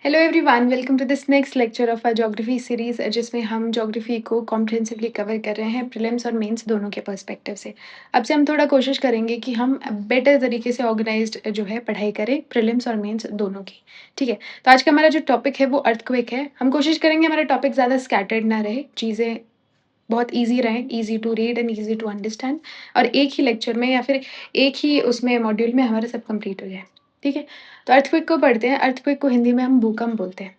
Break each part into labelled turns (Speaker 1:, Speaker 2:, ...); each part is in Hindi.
Speaker 1: Hello everyone, welcome to this next lecture of our geography series जिसमें हम ज्योग्राफी को कॉम्प्रिहेंसिवली कवर कर रहे हैं प्रीलिम्स और मेंस दोनों के पर्सपेक्टिव से। अब से हम थोड़ा कोशिश करेंगे कि हम बेटर तरीके से ऑर्गेनाइज्ड जो है पढ़ाई करें प्रीलिम्स और मेंस दोनों की। ठीक है, तो आज का हमारा जो टॉपिक है वो अर्थक्वेक है। हम कोशिश करेंगे हमारा टॉपिक ज़्यादा स्कैटर्ड ना रहे, चीज़ें बहुत ईजी रहें, easy to read and easy to understand, और एक ही लेक्चर में या फिर एक ही उसमें मॉड्यूल में हमारा सब कंप्लीट हो जाए। ठीक है, तो अर्थक्वेक को पढ़ते हैं। अर्थक्वेक को हिंदी में हम भूकंप बोलते हैं।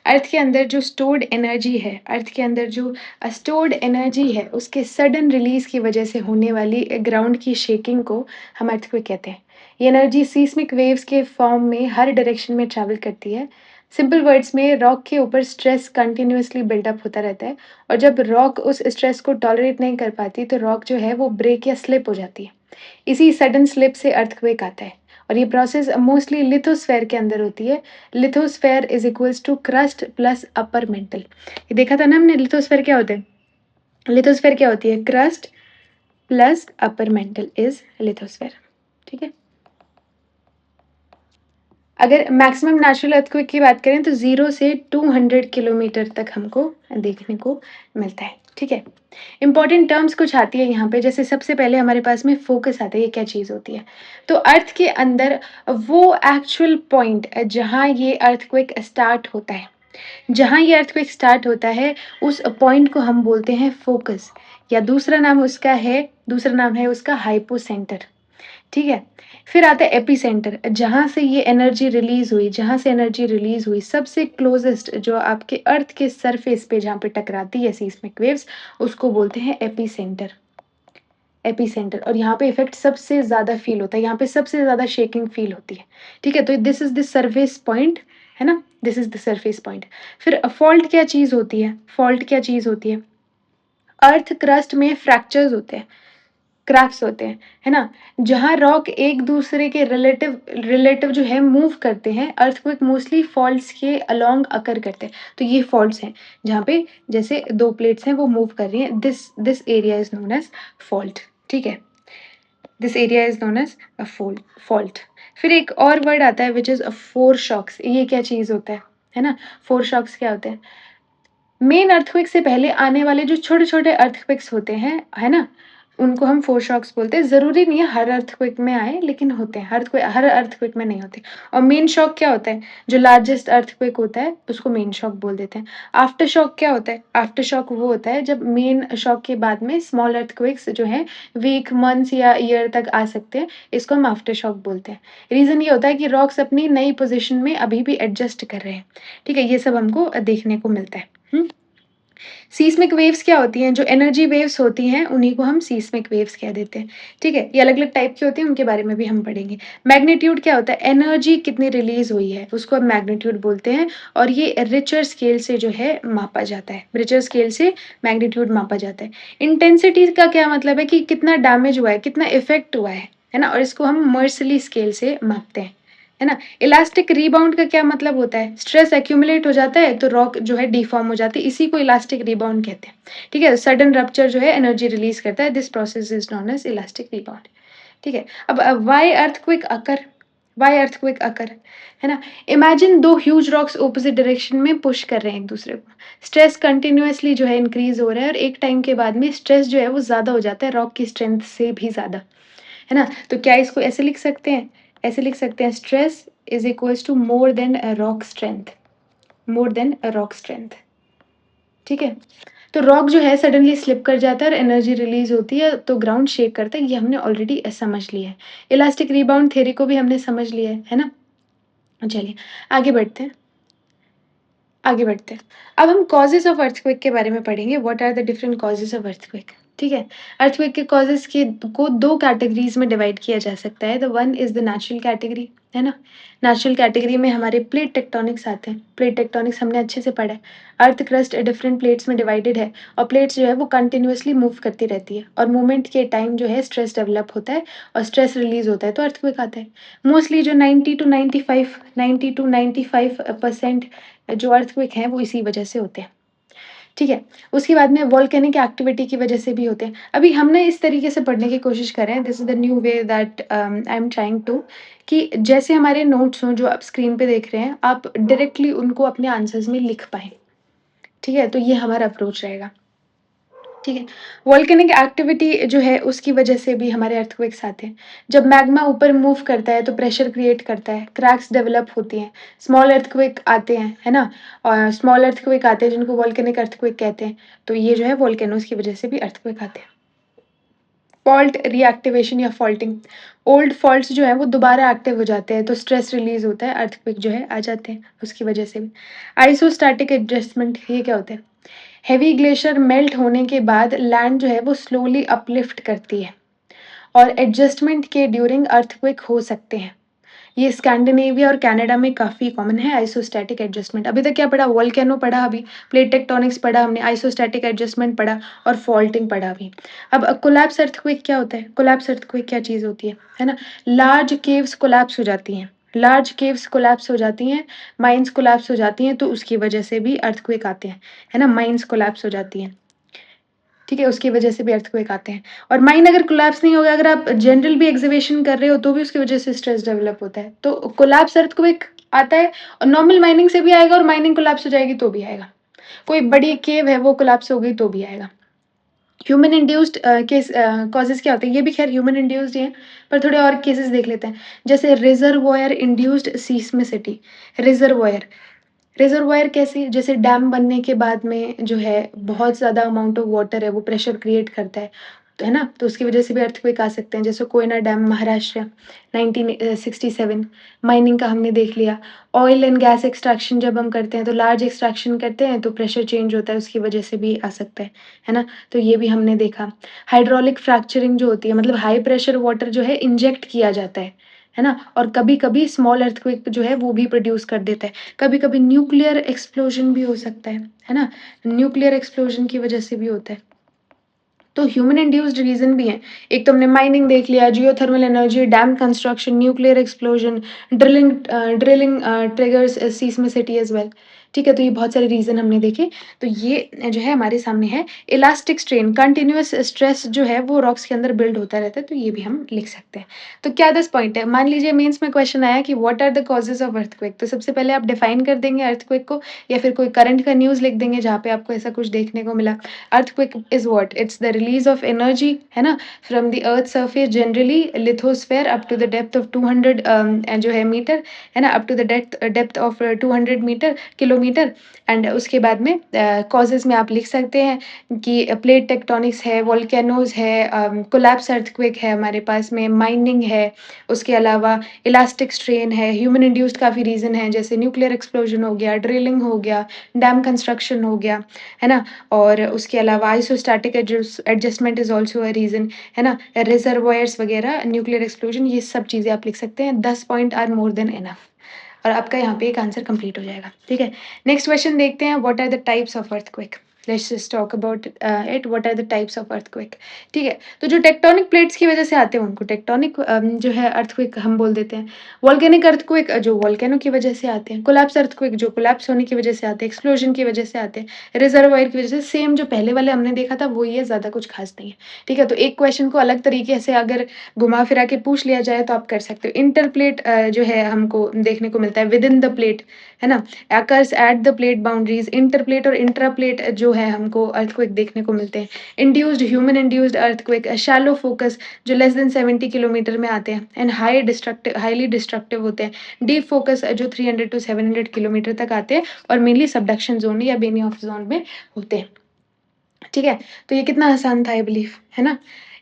Speaker 1: अर्थ के अंदर जो स्टोर्ड एनर्जी है, अर्थ के अंदर जो स्टोर्ड एनर्जी है, उसके सडन रिलीज की वजह से होने वाली ग्राउंड की शेकिंग को हम अर्थक्वेक कहते हैं। ये एनर्जी सीस्मिक वेव्स के फॉर्म में हर डायरेक्शन में ट्रैवल करती है। सिंपल वर्ड्स में रॉक के ऊपर स्ट्रेस कंटिन्यूअसली बिल्डअप होता रहता है, और जब रॉक उस स्ट्रेस को टॉलरेट नहीं कर पाती तो रॉक जो है वो ब्रेक या स्लिप हो जाती है। इसी सडन स्लिप से अर्थक्वेक आता है, और ये प्रोसेस मोस्टली लिथोस्फेयर के अंदर होती है। Lithosphere is equals to crust plus upper mantle. ये देखा था ना हमने, लिथोस्फेयर क्या होते हैं? लिथोस्फेयर क्या होती है? Crust plus upper mental is lithosphere. ठीक है, अगर मैक्सिमम नेचुरल अर्थक्वेक की बात करें तो 0 से 200 किलोमीटर तक हमको देखने को मिलता है। ठीक है, इंपॉर्टेंट टर्म्स कुछ आती है यहाँ पे, जैसे सबसे पहले हमारे पास में फोकस आता है। ये क्या चीज़ होती है? तो अर्थ के अंदर वो एक्चुअल पॉइंट जहाँ ये अर्थक्वेक स्टार्ट होता है, जहाँ ये अर्थक्वेक स्टार्ट होता है उस पॉइंट को हम बोलते हैं फोकस, या दूसरा नाम है उसका हाइपोसेंटर। ठीक है, फिर आता है एपिसेंटर, जहाँ से ये एनर्जी रिलीज हुई, सबसे क्लोजेस्ट जो आपके अर्थ के सरफेस पे जहाँ पे टकराती है सीस्मिक वेव्स, उसको बोलते हैं एपिसेंटर। एपिसेंटर, और यहाँ पे इफेक्ट सबसे ज़्यादा फील होता है, यहाँ पे सबसे ज़्यादा शेकिंग फील होती है। ठीक है, तो this is the surface point, है ना, this is the surface point. फिर फॉल्ट क्या चीज़ होती है? फॉल्ट क्या चीज़ होती है? अर्थ क्रस्ट में फ्रैक्चर्स होते हैं, क्रैक्स होते हैं, है ना? जहाँ रॉक एक दूसरे के रिलेटिव रिलेटिव जो है मूव करते हैं, अर्थक्वेक मोस्टली फॉल्ट्स के अलोंग अकर करते हैं। तो ये फॉल्ट्स हैं जहाँ पे जैसे दो प्लेट्स हैं वो मूव कर रही हैं, this this area is known as fault. ठीक है, this area is known as a fault. फिर एक और वर्ड आता है which is a foreshocks. ये क्या चीज़ होता है ना? फोर शॉक्स क्या होते हैं? मेन अर्थक्वेक से पहले आने वाले जो छोटे छोटे अर्थक्वेक्स होते हैं, है ना, उनको हम फोर शॉक्स बोलते हैं। ज़रूरी नहीं है हर अर्थक्वेक में आए, लेकिन होते हैं। हर अर्थक्वेक में नहीं होते। और मेन शॉक क्या होता है? जो लार्जेस्ट अर्थक्वेक होता है उसको मेन शॉक बोल देते हैं। आफ्टर शॉक क्या होता है? आफ्टर शॉक वो होता है जब मेन शॉक के बाद में स्मॉल अर्थक्वेक्स जो हैं वीक, मंथ्स या ईयर तक आ सकते हैं, इसको हम आफ्टर शॉक बोलते हैं। रीज़न ये होता है कि रॉक्स अपनी नई पोजिशन में अभी भी एडजस्ट कर रहे हैं। ठीक है, ये सब हमको देखने को मिलता है। सीस्मिक वेव्स क्या होती हैं? जो एनर्जी वेव्स होती हैं उन्हीं को हम सीस्मिक वेव्स कह देते हैं। ठीक है, ये अलग अलग टाइप की होती हैं, उनके बारे में भी हम पढ़ेंगे। मैग्नीट्यूड क्या होता है? एनर्जी कितनी रिलीज हुई है उसको हम मैग्नीट्यूड बोलते हैं, और ये रिचर स्केल से जो है मापा जाता है। रिचर स्केल से मैग्नीट्यूड मापा जाता है। इंटेंसिटी का क्या मतलब है कि कितना डैमेज हुआ है, कितना इफेक्ट हुआ है ना, और इसको हम मर्सली स्केल से मापते हैं, है ना। इलास्टिक रिबाउंड का क्या मतलब होता है? स्ट्रेस एक्यूमुलेट हो जाता है तो रॉक जो है डिफॉर्म हो जाती है, इसी को इलास्टिक रिबाउंड कहते हैं। ठीक है, सडन रप्चर जो है एनर्जी रिलीज करता है, this process is known as elastic rebound. ठीक है, अब why earthquake occur? Why earthquake occur, है ना? इमेजिन दो ह्यूज रॉक्स ऑपोजिट डायरेक्शन में पुश कर रहे हैं एक दूसरे को। स्ट्रेस कंटिन्यूअसली जो है इंक्रीज हो रहा है, और एक टाइम के बाद में स्ट्रेस जो है वो ज्यादा हो जाता है, रॉक की स्ट्रेंथ से भी ज्यादा, है ना। तो क्या इसको ऐसे लिख सकते हैं? ऐसे लिख सकते हैं, stress is equals to more than a rock strength, more than a rock strength. ठीक है, तो रॉक जो है सडनली स्लिप कर जाता है और एनर्जी रिलीज होती है तो ग्राउंड शेक करता है, ये हमने ऑलरेडी समझ लिया है। इलास्टिक रिबाउंड थ्योरी को भी हमने समझ लिया है ना। चलिए आगे बढ़ते हैं, आगे बढ़ते हैं। अब हम कॉजेज ऑफ अर्थक्वेक के बारे में पढ़ेंगे। What are the different causes of earthquake? ठीक है, अर्थक्वेक के कॉजेज के को दो कैटेगरीज में डिवाइड किया जा सकता है। The one is the natural category, है ना। नेचुरल कैटेगरी में हमारे प्लेट टेक्टोनिक्स आते हैं। प्लेट टेक्टोनिक्स हमने अच्छे से पढ़ा है। अर्थ क्रस्ट डिफरेंट प्लेट्स में डिवाइडेड है, और प्लेट्स जो है वो कंटिन्यूअसली मूव करती रहती है, और मूवमेंट के टाइम जो है स्ट्रेस डेवलप होता है और स्ट्रेस रिलीज होता है तो अर्थक्वेक आता है। मोस्टली जो 90 टू 95% जो अर्थक्वेक हैं वो इसी वजह से होते हैं। ठीक है? उसके बाद में वोल्केनिक एक्टिविटी की वजह से भी होते हैं। अभी हमने इस तरीके से पढ़ने की कोशिश कर रहे हैं, this is the new way that I am trying to, कि जैसे हमारे नोट्स हों जो आप स्क्रीन पे देख रहे हैं, आप डायरेक्टली उनको अपने आंसर्स में लिख पाएँ। ठीक है? तो ये हमारा अप्रोच रहेगा। ठीक है? वोल्केनिक एक्टिविटी जो है उसकी वजह से भी हमारे अर्थक्वेक्स आते हैं। जब मैग्मा ऊपर मूव करता है तो प्रेशर क्रिएट करता है, क्रैक्स डेवलप होती हैं, स्मॉल अर्थक्वेक आते हैं, है ना? और स्मॉल अर्थक्वेक आते हैं जिनको वोल्केनिक अर्थक्वेक कहते हैं। तो ये जो है वोल्केनोज़ की वजह से भी अर्थक्वेक आते हैं। फॉल्ट रीएक्टिवेशन या फॉल्टिंग, ओल्ड फॉल्ट्स जो हैं वो दोबारा एक्टिव हो जाते हैं, तो स्ट्रेस रिलीज़ होता है, अर्थक्वेक जो है आ जाते हैं उसकी वजह से भी। आइसोस्टैटिक एडजस्टमेंट, ये क्या होता है? हेवी ग्लेशियर मेल्ट होने के बाद लैंड जो है वो स्लोली अपलिफ्ट करती है और एडजस्टमेंट के ड्यूरिंग अर्थक्वेक हो सकते हैं। ये स्कैंडिनेविया और कनाडा में काफ़ी कॉमन है आइसोस्टैटिक एडजस्टमेंट। अभी तक क्या पढ़ा? वोल्केनो पढ़ा अभी, प्लेट टेक्टोनिक्स पढ़ा हमने, आइसोस्टैटिक एडजस्टमेंट पढ़ा और फॉल्टिंग पढ़ा अभी। अब कोलैप्स अर्थक्वेक क्या होता है? कोलैप्स अर्थक्वेक क्या चीज़ होती है ना? लार्ज केव्स कोलैप्स हो जाती हैं, लार्ज केव्स कोलैप्स हो जाती हैं, माइन्स कोलैप्स हो जाती हैं, तो उसकी वजह से भी अर्थक्वेक आते हैं, है ना? माइन्स कोलैप्स हो जाती हैं। ठीक है? उसकी वजह से भी अर्थक्वेक आते हैं और माइन अगर कोलैप्स नहीं होगा, अगर आप जनरल भी एक्सकवेशन कर रहे हो, तो भी उसकी वजह से स्ट्रेस डेवलप होता है। तो कोलैप्स अर्थक्वेक आता है और नॉर्मल माइनिंग से भी आएगा और माइनिंग कोलैप्स हो जाएगी तो भी आएगा। कोई बड़ी केव है वो कोलैप्स हो गई तो भी आएगा। ह्यूमन इंड्यूस्ड केस कॉजेज़ क्या होते हैं? ये भी ख़ैर ह्यूमन इंड्यूस्ड ही हैं, पर थोड़े और केसेज़ देख लेते हैं। जैसे रिज़र्वॉयर इंड्यूस्ड सीस्मिसिटी, रिज़र्वॉयर रिज़र्वॉयर कैसे? जैसे डैम बनने के बाद में जो है बहुत ज़्यादा अमाउंट ऑफ वाटर है वो प्रेशर क्रिएट करता है, तो है ना? तो उसकी वज़ह से भी अर्थक्वेक आ सकते हैं। जैसे कोयना डैम महाराष्ट्र 1967, माइनिंग का हमने देख लिया। ऑयल एंड गैस एक्सट्रैक्शन जब हम करते हैं तो लार्ज एक्सट्रैक्शन करते हैं तो प्रेशर चेंज होता है, उसकी वज़ह से भी आ सकता है ना? तो ये भी हमने देखा। हाइड्रोलिक फ्रैक्चरिंग जो होती है, मतलब हाई प्रेशर वाटर जो है इंजेक्ट किया जाता है ना? और कभी-कभी स्मॉल अर्थक्वेक जो है वो भी प्रोड्यूस कर देता है। कभी-कभी न्यूक्लियर एक्सप्लोजन भी हो सकता है ना? न्यूक्लियर एक्सप्लोजन की वजह से भी होता है। तो ह्यूमन इंड्यूस्ड रीज़न भी हैं। एक तो हमने माइनिंग देख लिया, geothermal energy, dam construction, nuclear explosion, drilling triggers seismicity as well. ठीक है? तो ये बहुत सारे रीज़न हमने देखे। तो ये जो है हमारे सामने है। इलास्टिक स्ट्रेन, कंटीन्यूअस स्ट्रेस जो है वो रॉक्स के अंदर बिल्ड होता रहता है, तो ये भी हम लिख सकते हैं। तो क्या 10 पॉइंट है? मान लीजिए मेंस में क्वेश्चन आया कि what are the causes of earthquake? तो सबसे पहले आप डिफाइन कर देंगे अर्थक्वेक को या फिर कोई करंट का न्यूज़ लिख देंगे जहाँ पे आपको ऐसा कुछ देखने को मिला। Earthquake is what? It's the release of energy, है ना? From the earth surface generally lithosphere up to the depth of 200 जो है मीटर, है ना? up to the depth of 200 metre kilometre and उसके बाद में कॉजेज़ में आप लिख सकते हैं कि प्लेट टेक्टोनिक्स है, वोल्केनोज़ है, कोलैप्स अर्थक्वेक है हमारे पास में, माइनिंग है, उसके अलावा इलास्टिक स्ट्रेन है, ह्यूमन इंड्यूस्ड काफ़ी रीज़न है, जैसे न्यूक्लियर एक्सप्लोजन हो गया, ड्रिलिंग हो गया, डैम कंस्ट्रक्शन हो गया, है ना? और उसके अलावा isostatic adjustment is also a reason, है ना? रिज़र्वॉयर्स वगैरह, न्यूक्लियर एक्सप्लोजन, ये सब चीज़ें आप लिख सकते हैं। 10 point are more than enough और आपका यहाँ पे एक आंसर कंप्लीट हो जाएगा, ठीक है? नेक्स्ट क्वेश्चन देखते हैं, what are the types of earthquake? Let's just talk about it, what are the types of earthquake? ठीक है? तो जो टेक्टोनिक प्लेट्स की वजह से आते हैं उनको टेक्टोनिक जो है अर्थक्वेक हम बोल देते हैं। वोल्केनिक अर्थक्वेक जो वोल्केनो की वजह से आते हैं। कोलैप्स अर्थक्वेक जो कोलैप्स होने की वजह से आते हैं, एक्सप्लोजन की वजह से आते हैं। रिजर्वायर की वजह से, सेम जो पहले वाले हमने देखा था वो ही है, ज़्यादा कुछ खास नहीं है, ठीक है? तो एक क्वेश्चन को अलग तरीके से अगर घुमा-फिरा के पूछ लिया जाए तो आप कर सकते हो। इंटरप्लेट जो है हमको देखने को मिलता है विदिन द प्लेट, है ना? Occurs at the plate boundaries, interplate और इंट्राप्लेट जो है हमको अर्थक्वेक देखने को मिलते हैं। Induced, human induced earthquake, shallow focus जो लेस देन 70 किलोमीटर में आते हैं एंड हाईली डिस्ट्रक्टिव होते हैं। डीप फोकस जो 300 टू 700 किलोमीटर तक आते हैं और मेनली सबडक्शन ज़ोन या बेनियॉफ ज़ोन में होते हैं। ठीक है? तो ये कितना आसान था आई बिलीव, है ना?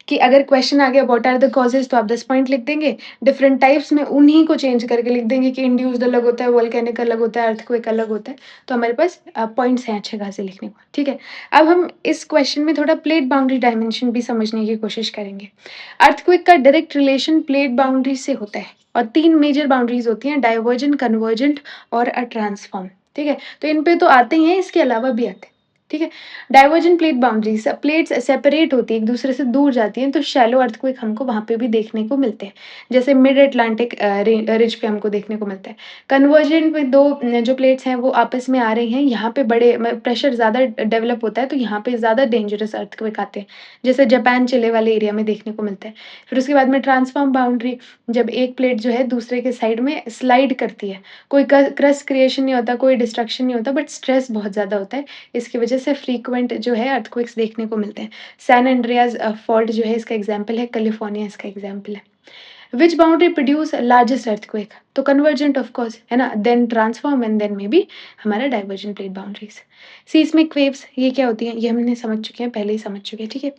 Speaker 1: कि अगर क्वेश्चन आ गया व्हाट आर द कॉजेज़ तो आप 10 पॉइंट लिख देंगे। डिफरेंट टाइप्स में उन्हीं को चेंज करके लिख देंगे कि इंड्यूस्ड अलग होता है, वोल्केनिक अलग होता है, अर्थक्वेक अलग होता है। तो हमारे पास पॉइंट्स हैं अच्छे खासे लिखने को, ठीक है? अब हम इस क्वेश्चन में थोड़ा प्लेट बाउंड्री डायमेंशन भी समझने की कोशिश करेंगे। अर्थक्वेक का डायरेक्ट रिलेशन प्लेट बाउंड्री से होता है और 3 मेजर बाउंड्रीज़ होती हैं, डाइवर्जेंट, कन्वर्जेंट और ट्रांसफॉर्म, ठीक है? तो इन पे तो आते ही हैं, इसके अलावा भी आते हैं। ठीक है? Divergent plate boundaries plates separate होती हैं, एक-दूसरे से दूर जाती हैं, तो शैलो अर्थक्वेक हमको वहाँ पे भी देखने को मिलते हैं। जैसे मिड अटलांटिक रिज पे हमको देखने को मिलता है। कन्वर्जेंट में 2 जो प्लेट्स हैं वो आपस में आ रही हैं, यहाँ पे बड़े म प्रेशर ज़्यादा डेवलप होता है, तो यहाँ पे ज़्यादा डेंजरस अर्थक्वेक आते हैं। जैसे जापान, चिले वाले एरिया में देखने को मिलता है। फिर उसके बाद में ट्रांसफ़ॉर्म बाउंड्री, जब एक प्लेट जो है दूसरे के साइड में स्लाइड करती है। कोई क क्रस्ट क्रिएशन नहीं होता, कोई डिस्ट्रक्शन नहीं होता, बट स्ट्रेस बहुत ज़्यादा होता है। इसकी वजह से फ्रीक्वेंट जो है अर्थक्वेक्स देखने को मिलते हैं। सैन एंड्रियाज़ फॉल्ट जो है इसका एग्ज़ाम्पल है, कैलिफ़ोर्निया इसका एग्ज़ाम्पल है। Which boundary produce largest earthquake? तो कन्वर्जेंट ऑफ कोर्स, है ना? Then transform and then maybe हमारा divergent plate boundaries. Seismic waves ये क्या होती हैं? ये हमने समझ चुके हैं, पहले ही समझ चुके हैं, ठीक है?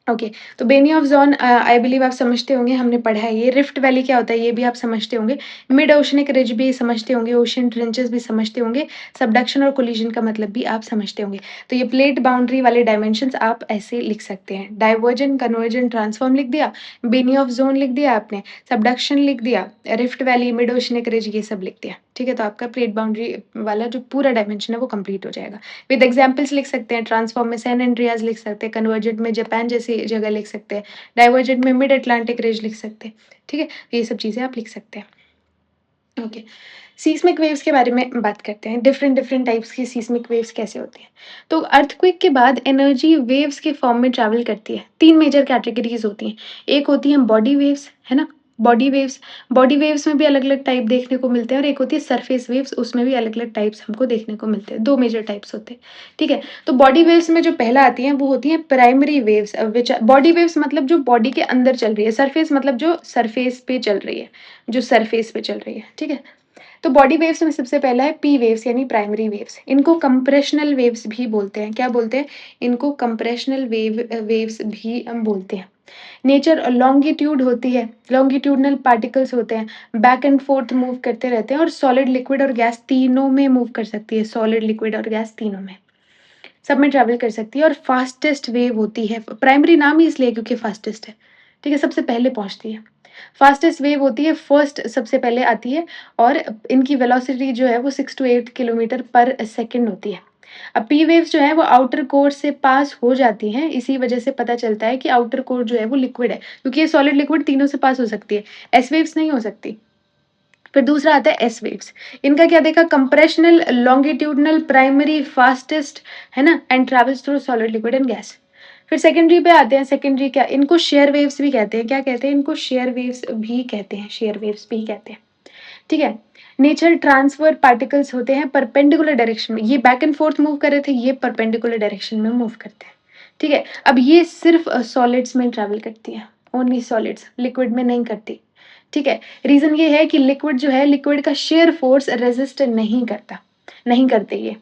Speaker 1: ओके, तो Benioff zone I believe आप समझते होंगे, हमने पढ़ा है ये। रिफ्ट वैली क्या होता है ये भी आप समझते होंगे। मिड ओशनिक रिज भी समझते होंगे, ओशियन ट्रेंचेस भी समझते होंगे, सबडक्शन और कोलिजन का मतलब भी आप समझते होंगे। तो ये प्लेट बाउंड्री वाले डायमेंशंस आप ऐसे लिख सकते हैं, डाइवर्जेंट, कन्वर्जेंट, ट्रांसफॉर्म लिख दिया, बेनी ऑफ ज़ोन लिख दिया आपने, सबडक्शन लिख दिया, rift valley, mid oceanic ridge ये सब लिख दिया, ठीक है? तो आपका प्लेट बाउंड्री वाला जो पूरा डायमेंशन है वो कंप्लीट हो जाएगा। विद एग्जांपल्स लिख सकते हैं, ट्रांसफॉर्म में सैन एंड्रियाज़ लिख सकते हैं, कन्वर्जेंट में जापान जैसी जगह लिख सकते हैं, डाइवर्जेंट में मिड अटलांटिक रिज लिख सकते हैं, ठीक है? तो ये सब चीज़ें आप लिख सकते हैं। ओके, सीस्मिक वेव्स के बारे में बात करते हैं, डिफरेंट डिफरेंट टाइप्स की सीस्मिक वेव्स कैसे होती हैं। तो अर्थक्वेक के बाद एनर्जी वेव्स के फॉर्म में ट्रैवल करती है। 3 मेजर कैटेगरीज़ होती हैं, एक होती हैं बॉडी वेव्स, है ना? बॉडी वेव्स में भी अलग-अलग टाइप देखने को मिलते हैं और एक होती है सरफेस वेव्स, उसमें भी अलग-अलग टाइप्स हमको देखने को मिलते हैं, 2 मेजर टाइप्स होते हैं, ठीक है? तो बॉडी वेव्स में जो पहला आती हैं वो होती हैं primary waves, which body waves मतलब जो बॉडी के अंदर चल रही है, सरफेस मतलब जो सरफेस पे चल रही है, जो सरफेस पे चल रही है, ठीक है? तो बॉडी वेव्स में सबसे पहला है पी वेव्स यानी प्राइमरी वेव्स। इनको कंप्रेशनल वेव्स भी बोलते हैं। क्या बोलते हैं? इनको कंप्रेशनल वेव्स भी हम बोलते हैं। नेचर लॉन्गिट्यूड होती है, लॉन्गिट्यूडनल पार्टिकल्स होते हैं, बैक एंड फोर्थ मूव करते रहते हैं और सॉलिड, लिक्विड और गैस तीनों में मूव कर सकती है, सॉलिड, लिक्विड और गैस तीनों में। सब में ट्रैवल कर सकती है और फास्टेस्ट वेव होती है। प्राइमरी नाम ही इसलिए क्योंकि फास्टेस्ट है, ठीक है? सबसे पहले पहुँचती है। फास्टेस्ट वेव होती है, फर्स्ट सबसे पहले आती है और इनकी वेलोसिटी जो है वो 6 टू 8 किलोमीटर पर सेकंड होती है। अब पी वेव्स जो है वो आउटर कोर से पास हो जाती हैं, इसी वजह से पता चलता है कि आउटर कोर जो है वो लिक्विड है, क्योंकि ये सॉलिड, लिक्विड तीनों से पास हो सकती है। एस वेव्स नहीं हो सकती। फिर दूसरा आता है एस वेव्स। इनका क्या देखा? कंप्रेशनल, लॉन्गिट्यूडनल, प्राइमरी, फास्टेस्ट, है ना? And travels through solid, liquid and gas. फिर सेकेंडरी पे आते हैं, सेकेंडरी क्या? इनको शेयर वेव्स भी कहते हैं। क्या कहते हैं? इनको शेयर वेव्स भी कहते हैं, शेयर वेव्स भी कहते हैं, ठीक है? नेचर ट्रांसफर पार्टिकल्स होते हैं परपेंडिकुलर डायरेक्शन में, ये बैक एंड फोर्थ मूव कर रहे थे, ये परपेंडिकुलर डायरेक्शन में मूव करते हैं, ठीक है? अब ये सिर्फ सॉलिड्स में ट्रैवल करती है, ओनली सॉलिड्स, लिक्विड में नहीं करती, ठीक है? रीज़न ये है कि लिक्विड जो है, लिक्विड का शेयर फोर्स रेज़िस्ट नहीं करता, नहीं करते ये,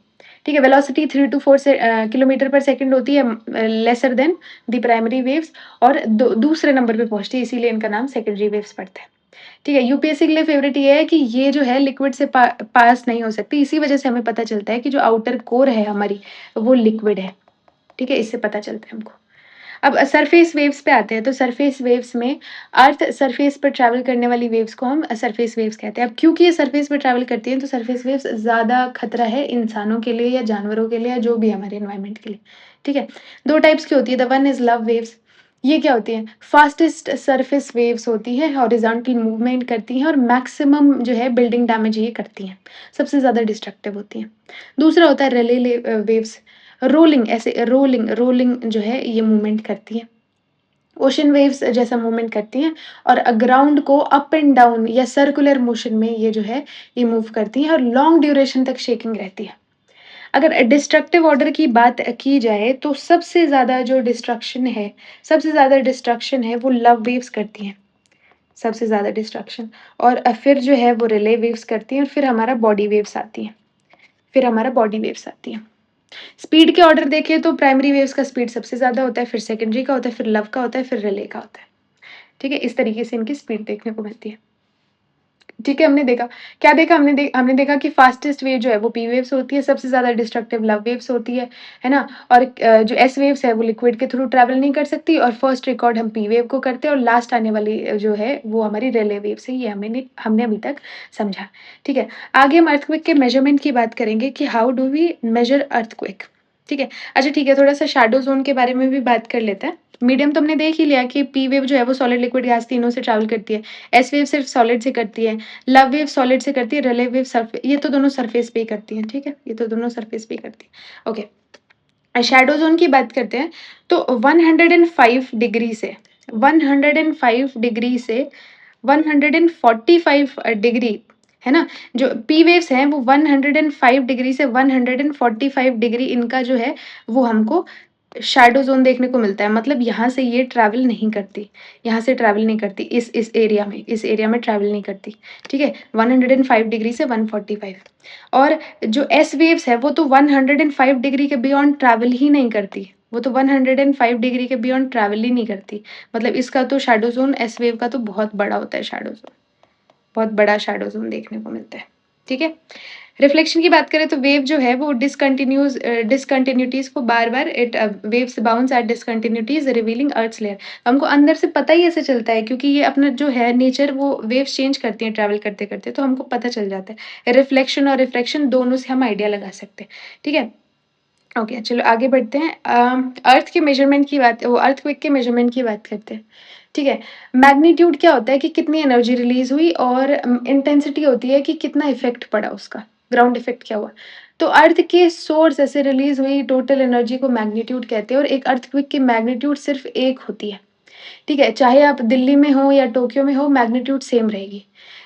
Speaker 1: ठीक है? वेलोसिटी 3 टू 4 से किलोमीटर पर सेकंड होती है, lesser than the primary waves और दूसरे नंबर पे पहुँचती है, इसीलिए इनका नाम सेकेंडरी वेव्स पड़ता है, ठीक है? यूपीएससी के लिए फेवरेट ये है कि ये जो है लिक्विड से पास नहीं हो सकती, इसी वजह से हमें पता चलता है कि जो आउटर कोर है हमारी, वो लिक्विड है, ठीक है? इससे पता चलता है हमको। अब सरफेस वेव्स पे आते हैं, तो सरफेस वेव्स में अर्थ सरफेस पर ट्रैवल करने वाली वेव्स को हम सरफेस वेव्स कहते हैं। अब क्योंकि ये सरफेस पे ट्रैवल करती हैं, तो सरफेस वेव्स ज़्यादा खतरा है इंसानों के लिए या जानवरों के लिए या जो भी हमारे एनवायरनमेंट के लिए, ठीक है? 2 टाइप्स की होती है, the one is love waves. ये क्या होती हैं? फास्टेस्ट सरफेस वेव्स होती है, हॉरिज़ॉन्टल मूवमेंट करती हैं और मैक्सिमम जो है बिल्डिंग डैमेज ये करती हैं, सबसे ज़्यादा डिस्ट्रक्टिव होती हैं। दूसरा होता है रेले वेव्स, रोलिंग, ऐसे रोलिंग रोलिंग जो है ये मूवमेंट करती है। ओशन वेव्स जैसा मूवमेंट करती हैं और ग्राउंड को अप एंड डाउन या सर्कुलर मोशन में ये जो है ये मूव करती हैं और लॉन्ग ड्यूरेशन तक शेकिंग रहती है। अगर डिस्ट्रक्टिव ऑर्डर की बात की जाए तो सबसे ज़्यादा डिस्ट्रक्शन है वो लव वेव्स करती हैं, सबसे ज़्यादा डिस्ट्रक्शन। और फिर जो है वो रिले वेव्स करती हैं और फिर हमारा बॉडी वेव्स आती हैं, फिर हमारा बॉडी वेव्स आती हैं। स्पीड के ऑर्डर देखें तो प्राइमरी वेव्स का स्पीड सबसे ज़्यादा होता है, फिर सेकेंडरी का होता है, फिर लव का होता है, फिर रिले का होता है, ठीक है? इस तरीके से इनकी स्पीड देखने को मिलती है। ठीक है, हमने देखा, क्या देखा हमने देखा कि फास्टेस्ट वेव जो है वो पी वेव्स होती है, सबसे ज़्यादा डिस्ट्रक्टिव लव वेव्स होती है ना? और जो एस वेव्स है वो लिक्विड के थ्रू ट्रैवल नहीं कर सकती और फर्स्ट रिकॉर्ड हम पी वेव को करते हैं और लास्ट आने वाली जो है वो हमारी रिले वेव्स है, ये हमने अभी तक समझा, ठीक है? आगे हम अर्थक्वेक के मेजरमेंट की बात करेंगे कि how do we measure earthquake, ठीक है? अच्छा ठीक है, थोड़ा-सा शैडो ज़ोन के बारे में भी बात कर लेते हैं। मीडियम तो हमने देख ही लिया कि पी वेव जो है वो सॉलिड, लिक्विड, गैस तीनों से ट्रैवल करती है। एस वेव सिर्फ़ सॉलिड से करती है। लव वेव सॉलिड से करती है, रिले वेव ये तो दोनों सरफेस पे ही करती हैं, ठीक है? ये तो दोनों सरफेस पे ही करती हैं। ओके। शैडो ज़ोन की बात करते हैं, तो 105 डिग्री से 105 डिग्री से 145 डिग्री, है ना? जो पी वेव्स हैं वो 105 डिग्री से 145 डिग्री इनका जो है वो हमको शैडो ज़ोन देखने को मिलता है। मतलब यहाँ से ये ट्रैवल नहीं करती, यहाँ से ट्रैवल नहीं करती इस एरिया में ट्रैवल नहीं करती, ठीक है? 105 डिग्री से 145। और जो एस वेव्स है वो तो 105 डिग्री के बियॉन्ड ट्रैवल ही नहीं करती, वो तो 105 डिग्री के बियॉन्ड ट्रैवल ही नहीं करती। मतलब इसका तो शैडो ज़ोन एस वेव का तो बहुत बड़ा होता है शैडो ज़ोन, बहुत बड़ा शैडो ज़ोन देखने को मिलता है, ठीक है? रिफ्लेक्शन की बात करें तो वेव जो है वो डिसकंटिन्यूटीज़ को बार-बार waves bounce at discontinuities revealing earth's layer. हमको अंदर से पता ही ऐसे चलता है क्योंकि ये अपना जो है नेचर वो वेव्स चेंज करती हैं ट्रैवल करते-करते, तो हमको पता चल जाता है। रिफ्लेक्शन और रिफ्रैक्शन दोनों से हम आइडिया लगा सकते हैं, ठीक है? ओके, चलो आगे बढ़ते हैं। अर्थक्वेक के मेज़रमेंट की बात करते हैं, ठीक है? मैग्नीट्यूड क्या होता है कि कितनी एनर्जी रिलीज़ हुई, और इंटेंसिटी होती है कि कितना इफ़ेक्ट पड़ा उसका, ग्राउंड इफ़ेक्ट क्या हुआ। तो अर्थ के सोर्स से रिलीज़ हुई टोटल एनर्जी को मैग्नीट्यूड कहते हैं, और एक अर्थक्वेक की मैग्नीट्यूड सिर्फ़ एक होती है, ठीक है? चाहे आप दिल्ली में हो या टोक्यो में हो, मैग्नीट्यूड सेम रहेगी।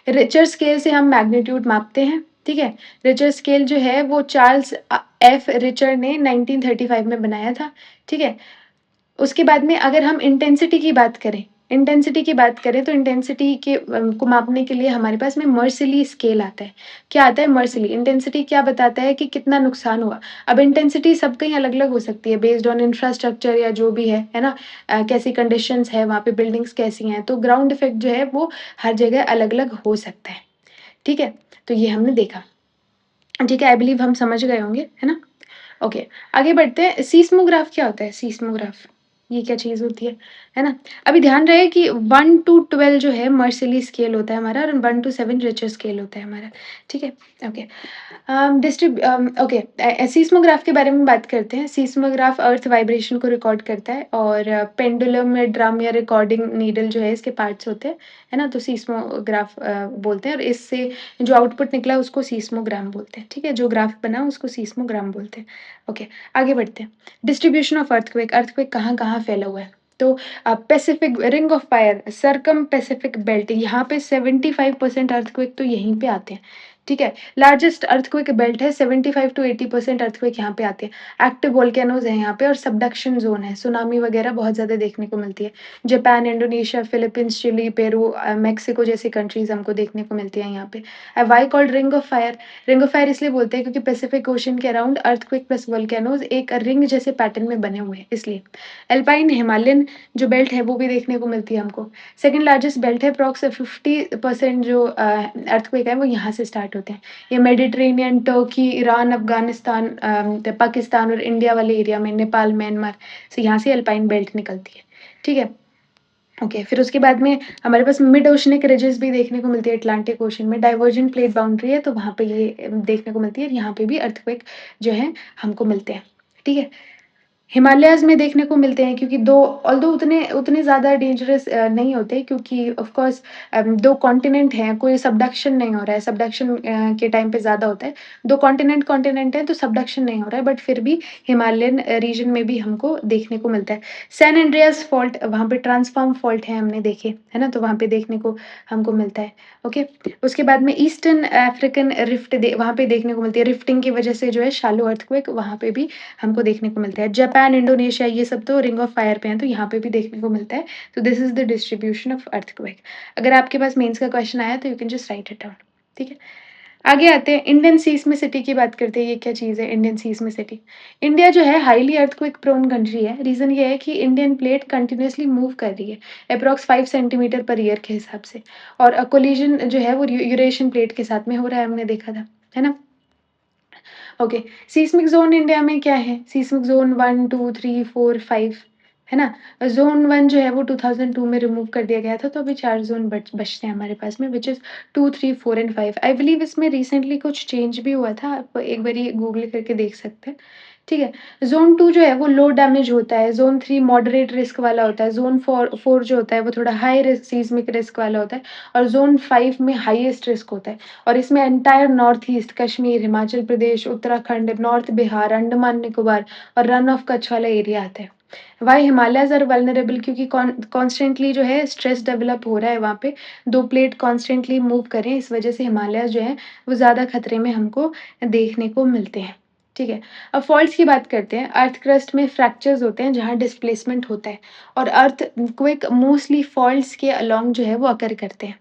Speaker 1: रिचर स्केल से हम मैग्नीट्यूड मापते हैं, ठीक है? रिचर स्केल जो है वो चार्ल्स एफ रिचर ने 1935 में बनाया था, ठीक है? उसके बाद में अगर हम इंटेंसिटी की बात करें तो इंटेंसिटी को मापने के लिए हमारे पास में मर्सिली स्केल आता है। क्या आता है? मर्सिली। इंटेंसिटी क्या बताता है कि कितना नुकसान हुआ। अब इंटेंसिटी सब कहीं अलग-अलग हो सकती है बेस्ड ऑन इंफ्रास्ट्रक्चर या जो भी है ना? कैसी कंडीशंस है, वहाँ पे बिल्डिंग्स कैसी हैं, तो ग्राउंड इफ़ेक्ट जो है वो हर जगह अलग-अलग हो सकता है, ठीक है? तो ये हमने देखा, ठीक है? आई बिलीव हम समझ गए होंगे, है ना? ओके, आगे बढ़ते हैं। सीस्मोग्राफ क्या होता है? सीस्मोग्राफ, ये क्या चीज़ होती है ना? अभी ध्यान रहे कि 1 टू 12 जो है मर्सिली स्केल होता है हमारा, और 1 टू 7 रिचर स्केल होता है हमारा, ठीक है? ओके। ओके, सीस्मोग्राफ के बारे में बात करते हैं। सीस्मोग्राफ अर्थ वाइब्रेशन को रिकॉर्ड करता है, और पेंडुलम या ड्रम या रिकॉर्डिंग नीडल जो है इसके पार्ट्स होते हैं, है ना? तो सीस्मोग्राफ बोलते हैं, और इससे जो आउटपुट निकला उसको सीस्मोग्राम बोलते हैं, ठीक है? जो ग्राफ बना उसको सीस्मोग्राम बोलते हैं। ओके, आगे बढ़ते हैं। डिस्ट्रीब्यूशन ऑफ अर्थक्वेक, अर्थक्वेक कहाँ-कहाँ फैला हुआ है? तो Pacific ring of fire, circum Pacific belt, यहाँ पे 75% अर्थक्वेक तो यहीं पे आते हैं, ठीक है? लार्जेस्ट अर्थक्वेक बेल्ट है, 75 टू 80% अर्थक्वेक यहाँ पे आते हैं। एक्टिव वोल्केनोज़ हैं यहाँ पे, और सबडक्शन ज़ोन है, सुनामी वगैरह बहुत ज़्यादा देखने को मिलती है। Japan, Indonesia, Philippines, Chile, Peru, Mexico जैसी कंट्रीज़ हमको देखने को मिलती हैं यहाँ पे। Why called ring of fire? Ring of fire इसलिए बोलते हैं क्योंकि पैसिफिक ओशन के अराउंड अर्थक्वेक प्लस वोल्केनोज़ एक रिंग जैसे पैटर्न में बने हुए हैं, इसलिए। अल्पाइन हिमालयन जो बेल्ट है वो भी देखने को मिलती है हमको। सेकंड लार्जेस्ट बेल्ट है, अप्रॉक्स 50% जो अर्थक्वेक है वो यहाँ से स्टार्ट होते हैं। ये Mediterranean, Turkey, Iran, Afghanistan, Pakistan और इंडिया वाले एरिया में, नेपाल, म्यांमार से यहाँ से अल्पाइन बेल्ट निकलती है, ठीक है? ओके, फिर उसके बाद में हमारे पास मिड ओशनिक रिजेस भी देखने को मिलती है अटलांटिक ओशन में, डाइवर्जेंट प्लेट बाउंड्री है तो वहाँ पे ये देखने को मिलती है, यहाँ पे भी अर्थक्वेक जो है हमको मिलते हैं, ठीक है? हिमालयाज़ में देखने को मिलते हैं क्योंकि 2 ऑल्दो उतने उतने ज़्यादा डेंजरस नहीं होते, क्योंकि ऑफ़ कोर्स 2 कॉन्टिनेंट हैं, कोई सबडक्शन नहीं हो रहा है, सबडक्शन के टाइम पे ज़्यादा होता है। 2 कॉन्टिनेंट हैं तो सबडक्शन नहीं हो रहा है, बट फिर भी हिमालयन रीजन में भी हमको देखने को मिलता है। सैन एंड्रियास फ़ॉल्ट, वहाँ पे ट्रांसफ़ॉर्म फ़ॉल्ट हैं हमने देखे, है ना? तो वहाँ पे देखने को हमको मिलता है, ओके। उसके बाद में ईस्टर्न अफ्रीकन रिफ्ट वहाँ पे देखने को मिलती है, रिफ्टिंग की वजह से जो है शैलो अर्थक्वेक वहाँ पे भी हमको देखने को मिलता है। जापान, इंडोनेशिया ये सब तो रिंग ऑफ फायर पे हैं, तो यहाँ पे भी देखने को मिलता है। तो this is the distribution of earthquake. अगर आपके पास मेंस का क्वेश्चन आया तो you can just right it down, ठीक है? आगे आते हैं, इंडियन सीस्मिसिटी की बात करते हैं। ये क्या चीज़ है इंडियन सीस्मिसिटी? इंडिया जो है हाइली अर्थक्वेक प्रोन कंट्री है। रीज़न ये है कि इंडियन प्लेट कंटिन्यूअसली मूव कर रही है, अप्रॉक्स 5 सेंटीमीटर पर ईयर के हिसाब से, और कोलिजन जो है वो यूरेशियन प्लेट के साथ में हो रहा है, हमने देखा था, है ना? ओके, सीस्मिक ज़ोन इंडिया में क्या है? सीस्मिक ज़ोन 1, 2, 3, 4, 5, है ना? ज़ोन 1 जो है वो 2002 में रिमूव कर दिया गया था, तो अभी 4 ज़ोन बचते हैं हमारे पास में, which is 2, 3, 4 and 5। I believe इसमें रिसेंटली कुछ चेंज भी हुआ था, आप एक बारी गूगल करके देख सकते हैं, ठीक है? ज़ोन 2 जो है वो लो डैमेज होता है, ज़ोन 3 मॉडरेट रिस्क वाला होता है, ज़ोन 4 जो होता है वो थोड़ा हाई सीस्मिक रिस्क वाला होता है और ज़ोन 5 में हाईएस्ट रिस्क होता है। और इसमें entire north east, Kashmir, Himachal Pradesh, Uttarakhand, north Bihar, Andaman Nicobar और रन ऑफ कच्छ वाला एरिया आता है। वाई हिमालयाज़ आर वल्नरेबल, क्योंकि कॉन्स्टेंटली जो है स्ट्रेस डेवलप हो रहा है वहाँ पे, 2 प्लेट कॉन्स्टेंटली मूव कर रहे हैं, इस वजह से हिमालयाज़ जो है वो ज़्यादा खतरे में हमको देखने को मिलते हैं, ठीक है? अब फॉल्ट्स की बात करते हैं। अर्थ क्रस्ट में फ्रैक्चर्स होते हैं जहाँ डिस्प्लेसमेंट होता है और अर्थक्वेक मोस्टली फॉल्ट्स के अलोंग जो है वो अकर करते हैं।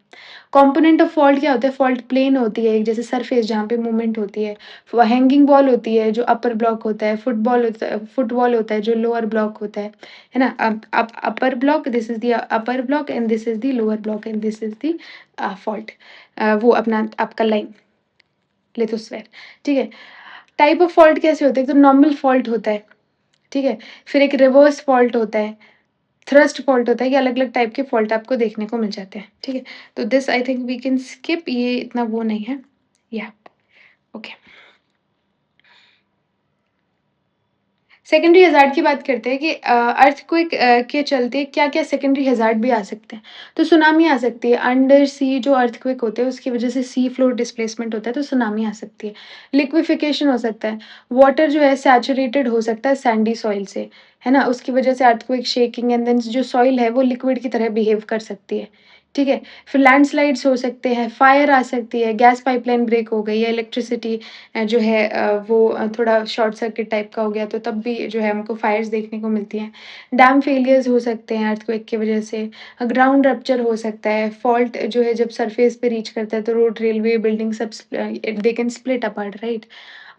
Speaker 1: कंपोनेंट ऑफ फॉल्ट क्या होता है? फॉल्ट प्लेन होती है एक, जैसे सरफेस जहाँ पे मूवमेंट होती है। हैंगिंग वॉल होती है जो अपर ब्लॉक होता है, फुटवॉल होता है जो लोअर ब्लॉक होता है ना? अब upper block, this is the upper block and this is the lower block and this is the fault, वो अपना आपका लाइन लिथोस्फीयर, ठीक है? टाइप ऑफ फॉल्ट कैसे होते हैं? एक तो नॉर्मल फॉल्ट होता है, ठीक है? फिर एक रिवर्स फॉल्ट होता है, थ्रस्ट फॉल्ट होता है, ये अलग-अलग टाइप के फॉल्ट आपको देखने को मिल जाते हैं, ठीक है? तो this I think we can skip, ये इतना वो नहीं है। या ओके। सेकेंडरी हज़ार्ड की बात करते हैं कि अर्थक्वेक के चलते क्या-क्या सेकेंडरी हज़ार्ड भी आ सकते हैं। तो सुनामी आ सकती है, अंडर सी जो अर्थक्वेक होते हैं उसकी वज़ह से सी फ्लोर डिस्प्लेसमेंट होता है तो सुनामी आ सकती है। लिक्विफिकेशन हो सकता है, वाटर जो है सैचुरेटेड हो सकता है सैंडी सॉइल से, है ना? उसकी वज़ह से अर्थक्वेक शेकिंग एंड देन जो सॉइल है वो लिक्विड की तरह बिहेव कर सकती है, ठीक है? फिर लैंडस्लाइड्स हो सकते हैं, फायर आ सकती है, गैस पाइपलाइन ब्रेक हो गई या इलेक्ट्रिसिटी जो है वो थोड़ा शॉर्ट सर्किट टाइप का हो गया तो तब भी जो है हमको फायर्स देखने को मिलती हैं। डैम फेलियर्स हो सकते हैं अर्थक्वेक की वजह से, ग्राउंड रप्चर हो सकता है, फॉल्ट जो है जब सरफेस पे रीच करता है तो रोड, रेलवे, बिल्डिंग सब they can split apart, right?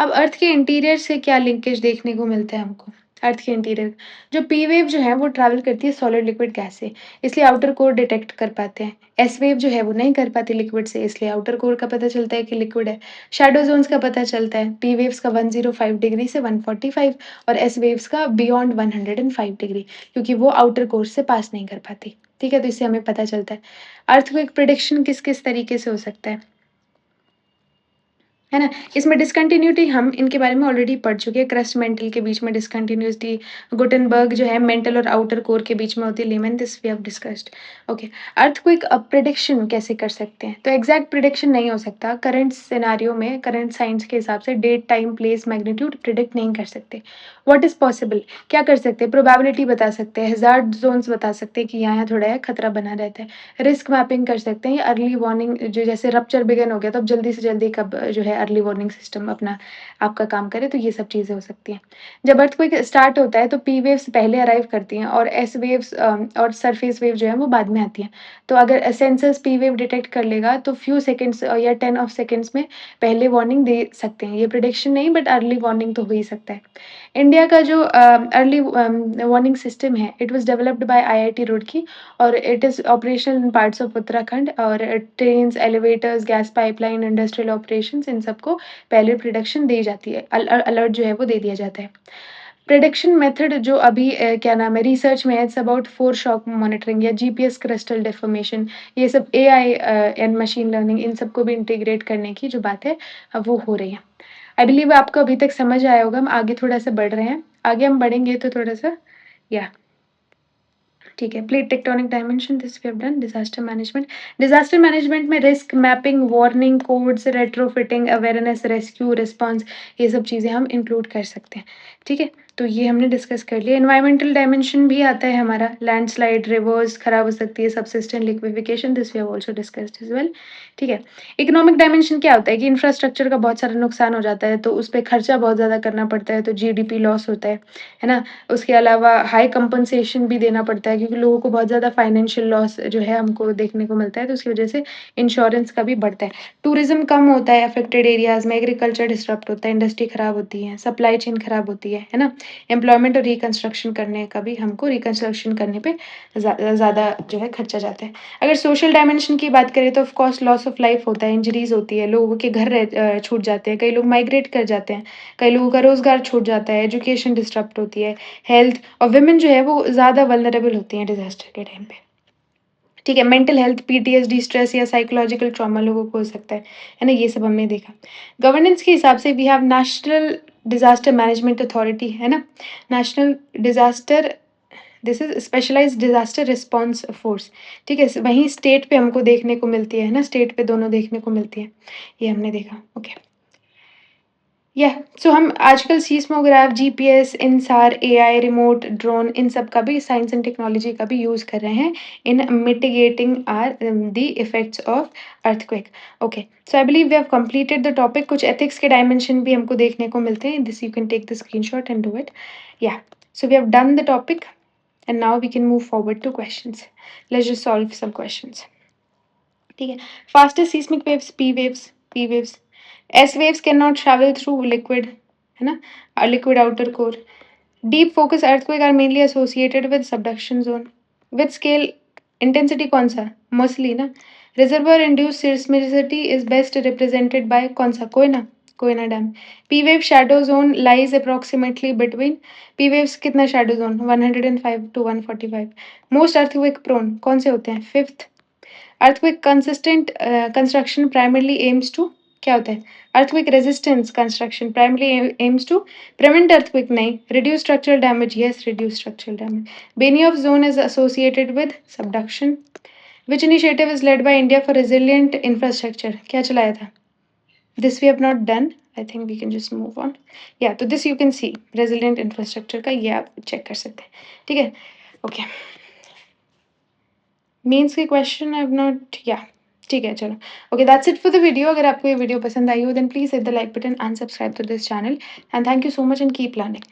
Speaker 1: अब अर्थ के इंटीरियर से क्या लिंकेज देखने को मिलता है हमको? अर्थ के इंटीरियर, जो पी वेव जो है वो ट्रैवल करती है सॉलिड लिक्विड गैस से, इसलिए आउटर कोर डिटेक्ट कर पाते हैं। एस वेव जो है वो नहीं कर पाती लिक्विड से, इसलिए आउटर कोर का पता चलता है कि लिक्विड है। शैडो ज़ोन्स का पता चलता है, पी वेव्स का 105 डिग्री से 145 और एस वेव्स का बियॉन्ड 105 डिग्री, क्योंकि वो आउटर कोर से पास नहीं कर पाती। ठीक है? तो इससे हमें पता चलता है। अर्थक्वेक प्रेडिक्शन किस-किस तरीके से हो सकता है ना? इसमें डिसकंटिन्यूटी हम इनके बारे में ऑलरेडी पढ़ चुके हैं, क्रस्ट मेंटल के बीच में डिसकंटिन्यूटी, गुटेनबर्ग जो है मेंटल और आउटर कोर के बीच में होती है, Lehmann, this we have discussed. Okay, earthquake prediction कैसे कर सकते हैं? तो एग्ज़ैक्ट प्रेडिक्शन नहीं हो सकता, करंट सिनेरियो में, करंट साइंस के हिसाब से date, time, place, magnitude predict नहीं कर सकते। What is possible? क्या कर सकते हैं? प्रोबेबिलिटी बता सकते हैं, हैज़ार्ड ज़ोन्स बता सकते हैं कि यहाँ थोड़ा है खतरा बना रहता है। रिस्क मैपिंग कर सकते हैं या अर्ली वार्निंग, जो जैसे रप्चर बिगिन हो गया तो अब जल्दी से जल्दी कब जो है अर्ली वार्निंग सिस्टम अपना आपका काम करे, तो ये सब चीज़ें हो सकती हैं। जब अर्थक्वेक स्टार्ट होता है तो पी वेव्स पहले अराइव करती हैं और एस वेव्स और सरफेस वेव जो है वो बाद में आती हैं। तो अगर सेंसर्स पी वेव डिटेक्ट कर लेगा तो फ्यू सेकंड्स या 10 ऑफ सेकंड्स में पहले वार्निंग दे सकते हैं। ये प्रेडिक्शन नहीं, बट अर्ली वार्निंग तो हो ही सकता है। इंडिया का जो अर्ली वार्निंग सिस्टम है, it was developed by IIT Roorkee और it is operational in parts of Uttarakhand, और trains, elevators, gas pipeline, industrial operations, इन सबको पहले प्रिडिक्शन दी जाती है। अलर्ट जो है वो दे दिया जाता है। प्रिडिक्शन मेथड जो अभी क्या नाम है, रिसर्च में है, इट्स अबाउट फोरशॉक मॉनिटरिंग या जीपीएस क्रिस्टल डिफॉर्मेशन, ये सब एआई एंड मशीन लर्निंग, इन सबको भी इंटीग्रेट करने की जो बात है वो हो रही है। आई बिलीव आपको अभी तक समझ आया होगा, हम आगे थोड़ा-सा बढ़ रहे हैं। आगे हम बढ़ेंगे तो थोड़ा-सा या ठीक है, plate tectonic dimension, this we have done. Disaster management में risk mapping, warning codes, retrofitting, awareness, rescue, response, ये सब चीज़ें हम इंक्लूड कर सकते हैं, ठीक है? तो ये हमने डिस्कस कर लिया। एनवायरमेंटल डायमेंशन भी आता है हमारा, लैंडस्लाइड, रिवर्स खराब हो सकती है, subsistent liquefaction, this we have also discussed as well, ठीक है? इकोनॉमिक डायमेंशन क्या होता है कि इंफ्रास्ट्रक्चर का बहुत सारा नुकसान हो जाता है, तो उस पे खर्चा बहुत ज़्यादा करना पड़ता है, तो जीडीपी लॉस होता है ना? उसके अलावा हाई कंपनसेशन भी देना पड़ता है क्योंकि लोगों को बहुत ज़्यादा फाइनेंशियल लॉस जो है हमको देखने को मिलता है, तो उसकी वजह से इंश्योरेंस का भी बढ़ता है। टूरिज़्म कम होता है अफेक्टेड एरियाज़ में, एग्रीकल्चर डिसरप्ट होता है, इंडस्ट्री खराब होती है, सप्लाई चेन खराब होती है ना? एम्प्लॉयमेंट और रिकंस्ट्रक्शन करने का भी हमको रिकंस्ट्रक्शन करने पे ज़्यादा जो है खर्चा जाता है। अगर सोशल डायमेंशन की बात करें तो of course loss of life होता है, इंजरीज़ होती है, लोगों के घर छूट जाते हैं, कई लोग माइग्रेट कर जाते हैं, कई लोगों का रोज़गार छूट जाता है, एजुकेशन डिस्टर्ब होती है, हेल्थ और वुमेन जो है वो ज़्यादा वल्नरेबल होती हैं डिज़ास्टर के टाइम पे। ठीक है, मेंटल हेल्थ, पीटीएसडी, स्ट्रेस या साइकोलॉजिकल ट्रॉमा लोगों को हो सकता है ना? ये सब हमने देखा। गवर्नेंस के हिसाब से we have national disaster management authority, है ना? National disaster this is specialised disaster response force, ठीक है? वहीं स्टेट पे हमको देखने को मिलती है ना? स्टेट पे दोनों देखने को मिलती है। ये हमने देखा, ओके। सो हम आजकल seismograph, GPS, इनसार, AI, remote, drone इन सब का भी साइंस एंड टेक्नोलॉजी का भी यूज़ कर रहे हैं in mitigating the effects of earthquake. Okay, so I believe we have completed the topic. कुछ एथिक्स के डायमेंशन भी हमको देखने को मिलते हैं। This you can take the screenshot and do it. So we have done the topic and now we can move forward to questions. Let's just solve some questions. ठीक है, fastest seismic waves, P waves. S waves can not travel through liquid, है ना? Liquid outer core. Deep focus earthquake are mainly associated with subduction zone. With scale intensity कौन सा? मोस्टली ना। Reservoir induce seismicity is best represented by कौन सा? Koyna, Koyna dam. P wave shadow zone lies approximately between. P waves कितना shadow zone? 105 to 145। Most earthquake prone कौन से होते हैं? Fifth. Earthquake consistent construction primarily aims to क्या होता है? Earthquake resistance construction primarily aims to prevent earthquake, नहीं, reduce structural damage, yes, reduce structural damage. Benioff zone is associated with subduction. Which initiative is led by India for resilient infrastructure, क्या चलाया था? This we have not done, I think we can just move on. तो this you can see resilient infrastructure का, ये आप चेक कर सकते हैं, ठीक है? ओके, मेंस के क्वेश्चन आई हैव नॉट, ठीक है, चलो। Okay, that's it for the video. अगर आपको ये वीडियो पसंद आई हो then please hit the like button and subscribe to this channel and thank you so much and keep learning.